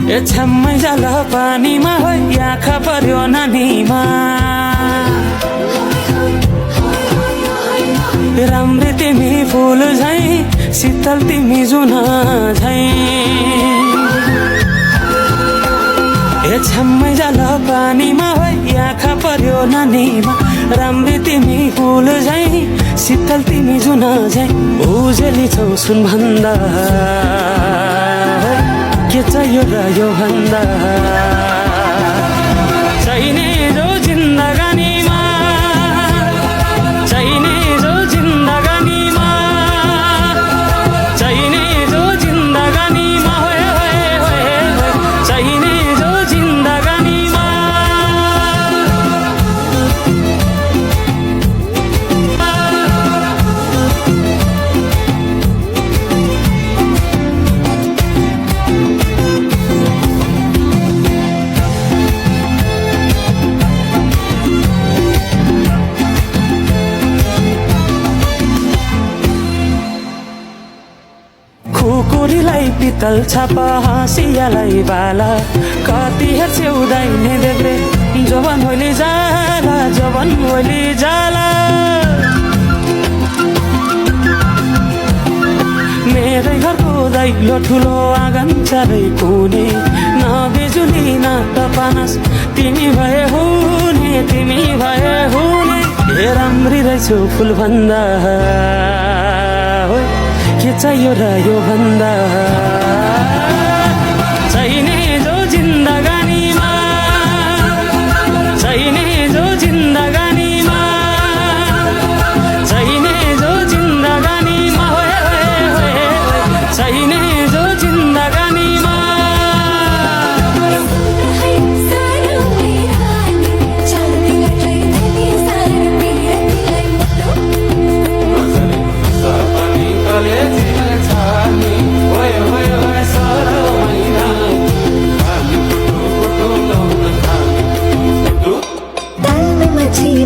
ए छ्याम्मै जाला पानीमा है आँखा पर्यो नानीमा राम्री तिमी फुल झै शीतल तिमी जुन झै ए छ्याम्मै जाला पानीमा है आँखा पर्यो नानीमा राम्री तिमी फुल झै शीतल तिमी जुन झै उजेली छौ सुन भन्दा के चाहियो र यो भन्दा चाहिने जो जिन्दगानीमा चाहिने जो जिन्दगानीमा चाहिने जो जिन्दगानीमा चाहिने जो जिन्दगानीमा कुकुरीलाई पितल छापा हाँसियालाई बाला कति हेर्छौ दाइने देब्रे जवान होली जाला जवान होली जाला मेरै घरको दैलो ठुलो आँगन चारै कुने न बिजुली न त पानस तिमी भए हुने तिमी भए हुने ए राम्री रहेछौ फुल भन्दा के चाहियो र यो भन्दा चाहिने जो जिन्दगानीमा चाहिने जो जिन्दगानीमा चाहिने जो जिन्दगानीमा चाहिने जो जिन्दगानीमा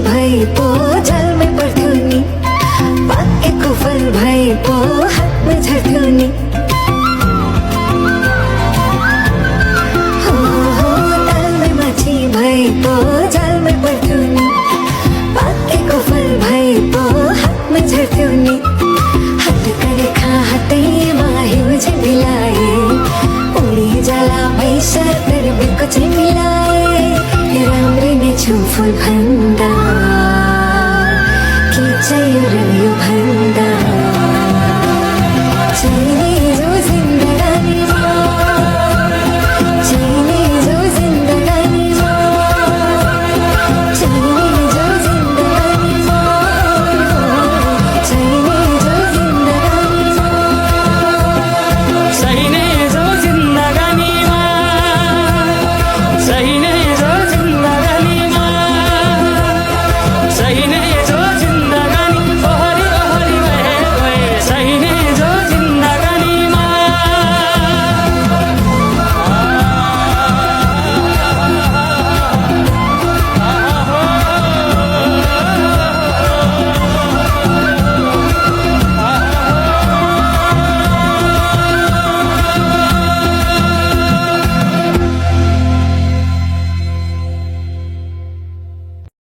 भई पो जल में पर्थ्यो नि पाकेको फल भई पो हातमा झर्थ्यो नि हो तालमै माछी भई पो जल में पर्थ्यो नि पाकेको फल भई पो हातमा झर्थ्यो नि हात गरेका हातैमा हिउँ चाहिँ मिलाए उडी जाला पैसा दर्बेको चाहिँ मिलाए राम्रै नै छु फुल भन्दा के चाहियो र यो भन्दा